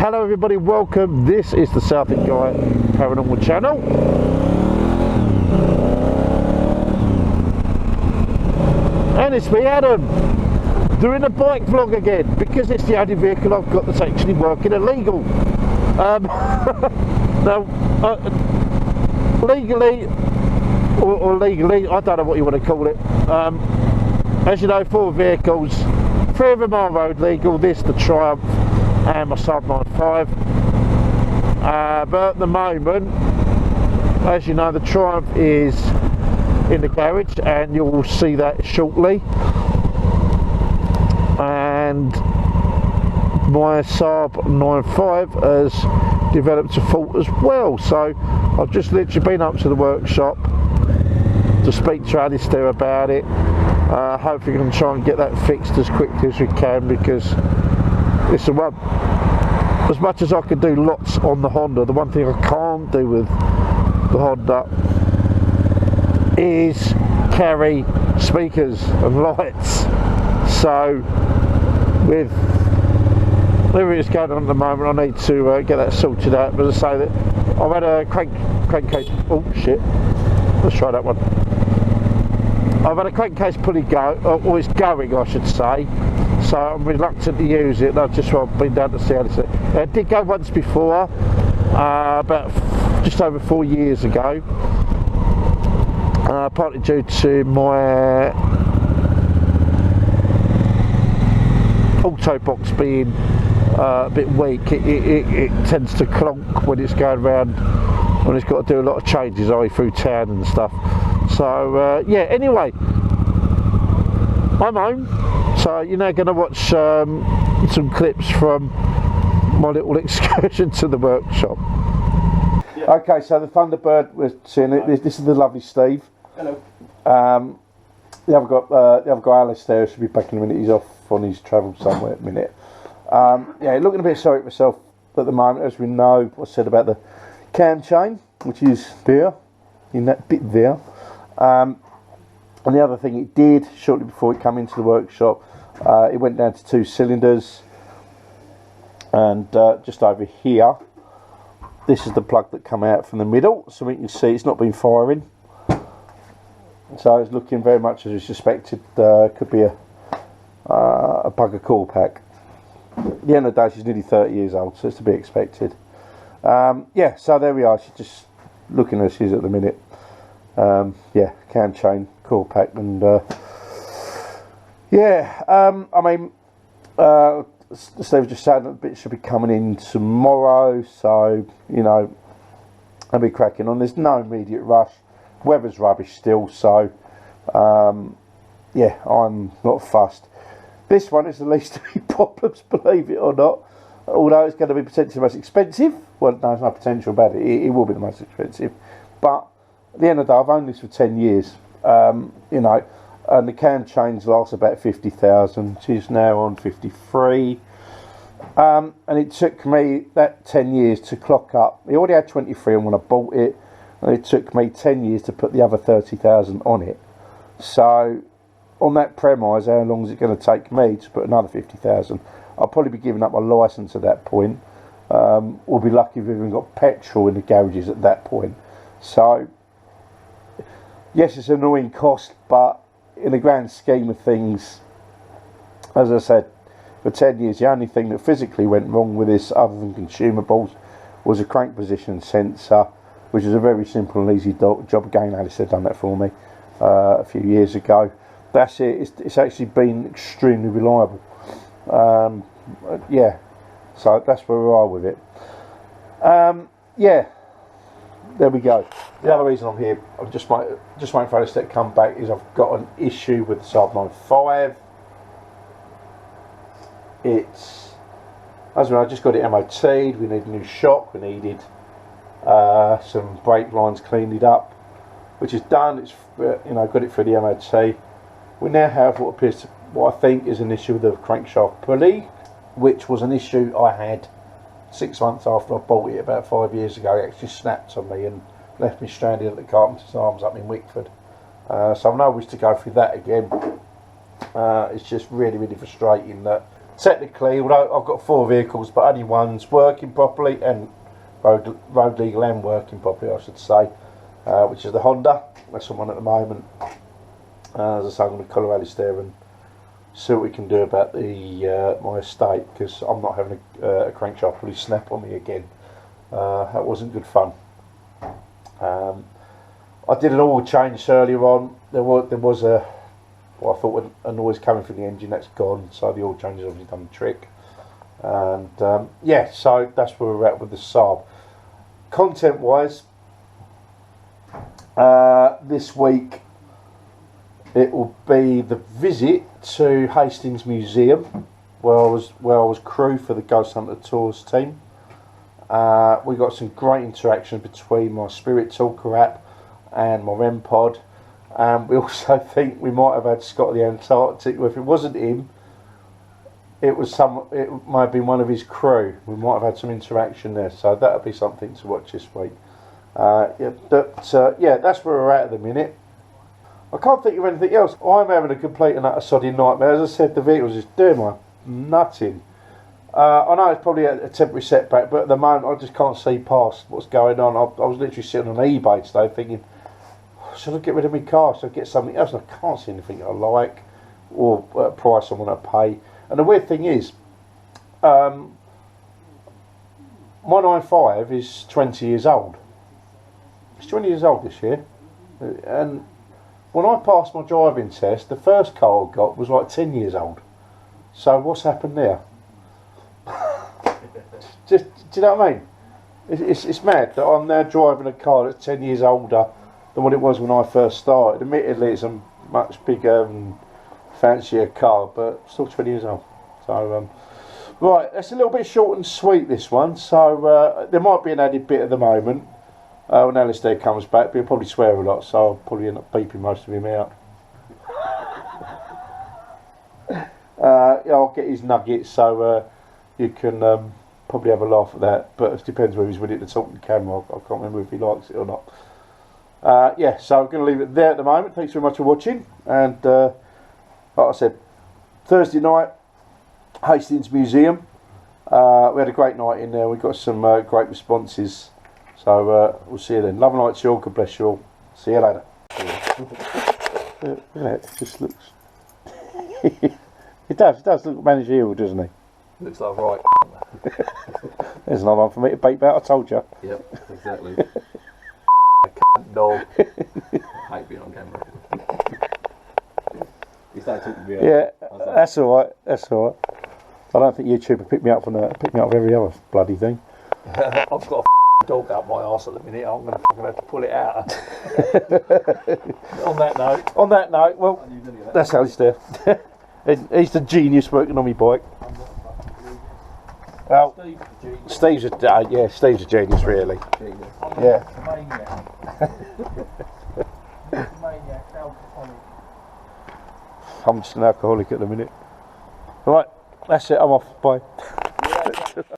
Hello everybody, welcome. This is the Southend Guy Paranormal Channel. And it's me, Adam, doing a bike vlog again because it's the only vehicle I've got that's actually working illegal. Legally, or legally, I don't know what you want to call it. As you know, 4 vehicles, 3 of them are road legal, this, the Triumph, and my Saab 95. But at the moment, as you know, the Triumph is in the garage and you'll see that shortly. And my Saab 95 has developed a fault as well. So I've just literally been up to the workshop to speak to Alistair about it. Hopefully we can try and get that fixed as quickly as we can, because it's the one, as much as I can do lots on the Honda, the one thing I can't do with the Honda is carry speakers and lights. So with everything that's going on at the moment, I need to get that sorted out. But as I say, that I've had a crankcase, oh shit, let's try that one. I've had a crankcase pulley go, or it's going I should say, so I'm reluctant to use it. I've just been down to see how this is. It did go once before, about just over 4 years ago, partly due to my auto box being a bit weak. It tends to clonk when it's going around, when it's got to do a lot of changes, i.e. through town and stuff. So yeah, anyway, I'm home, so you're now going to watch some clips from my little excursion to the workshop. Yeah. Okay, so the Thunderbird, we're seeing it. This is the lovely Steve. Hello. The other guy Alistair should be back in a minute. He's off on his travel somewhere at the minute. Yeah, looking a bit sorry for myself at the moment. As we know, I said about the cam chain, which is there, in that bit there. And the other thing it did, shortly before it came into the workshop, it went down to 2 cylinders. And just over here, this is the plug that come out from the middle, so we can see it's not been firing. So it's looking very much as we suspected. Could be a bugger core pack. At the end of the day, she's nearly 30 years old, so it's to be expected. Yeah, so there we are. She's just looking as she is at the minute. Yeah, cam chain, core pack, and yeah. I mean, Steve just said that bit should be coming in tomorrow, so you know, I'll be cracking on. There's no immediate rush. Weather's rubbish still, so yeah, I'm not fussed. This one is the least of any problems, believe it or not. Although it's going to be potentially the most expensive. Well, no, there's no potential about it. It will be the most expensive. But at the end of the day, I've owned this for 10 years. You know, and the cam chains last about 50,000. She's now on 53. And it took me that 10 years to clock up. It already had 23 on when I bought it. And it took me 10 years to put the other 30,000 on it. So on that premise, how long is it going to take me to put another 50,000? I'll probably be giving up my licence at that point. We'll be lucky if we've even got petrol in the garages at that point. So yes, it's an annoying cost, but in the grand scheme of things, as I said, for 10 years, the only thing that physically went wrong with this, other than consumables, was a crank position sensor, which is a very simple and easy job. Again, Alistair done that for me a few years ago. That's it. It's actually been extremely reliable. Yeah, so that's where we are with it. Yeah, there we go. The other reason I'm here, I'm just waiting for Alistair to come back, is I've got an issue with the Saab 95. It's, as well, I just got it MOT'd. We need a new shock. We needed some brake lines cleaned up, which is done. It's, you know, got it through the MOT. We now have what appears to, what I think is an issue with the crankshaft pulley, which was an issue I had 6 months after I bought it about 5 years ago. It actually snapped on me and left me stranded at the Carpenter's Arms up in Wickford. So I no wish to go through that again. It's just really, really frustrating that technically, although I've got 4 vehicles, but only one's working properly and road legal and working properly, I should say, which is the Honda. That's on one at the moment. As I say, I'm going to colour Alistair and see what we can do about the my estate, because I'm not having a crankshaft really snap on me again. That wasn't good fun. I did an oil change earlier on. There was a, well, I thought a noise coming from the engine. That's gone, so the oil change has obviously done the trick. And yeah, so that's where we're at with the Saab. Content wise, this week it will be the visit to Hastings Museum, where I was crew for the Ghost Hunter Tours team. We got some great interaction between my Spirit Talker app and my REM pod. We also think we might have had Scott of the Antarctic. If it wasn't him, it might have been one of his crew. We might have had some interaction there, so that'll be something to watch this week. Yeah, that's where we're at the minute. I can't think of anything else. I'm having a complete and utter sodding nightmare. As I said, the vehicle's just doing my nutting. I know it's probably a temporary setback, but at the moment I just can't see past what's going on. I was literally sitting on eBay today thinking, should I get rid of my car? Should I get something else? And I can't see anything I like or a price I want to pay. And the weird thing is, my 95 is 20 years old. It's 20 years old this year. And when I passed my driving test, the first car I got was like 10 years old. So what's happened there? Do you know what I mean? It's mad that I'm now driving a car that's 10 years older than what it was when I first started. Admittedly, it's a much bigger and fancier car, but still 20 years old. So, right, that's a little bit short and sweet, this one. So there might be an added bit at the moment when Alistair comes back, but he'll probably swear a lot, so I'll probably end up beeping most of him out. Yeah, I'll get his nuggets, so you can probably have a laugh at that, but it depends whether he's willing to talk to the camera. I can't remember if he likes it or not. Yeah, so I'm going to leave it there at the moment. Thanks very much for watching, and like I said, Thursday night, Hastings Museum. We had a great night in there. We got some great responses, so we'll see you then. Love and light to you all. God bless you all. See you later. Look at that, it just looks it does look managerial, doesn't it? Looks like right. There's another one for me to beep out, I told you. Yep, exactly. Dog. I hate being on camera. You started talking to me. Yeah, that's alright, that's alright. I don't think YouTube will pick me up for every other bloody thing. I've got a dog up my arse at the minute. I'm going to have to pull it out. On that note, well, that's Alistair. He's the genius working on my bike. Well, Steve's a genius, really. Yeah. I'm just an alcoholic at the minute. Right, that's it, I'm off. Bye.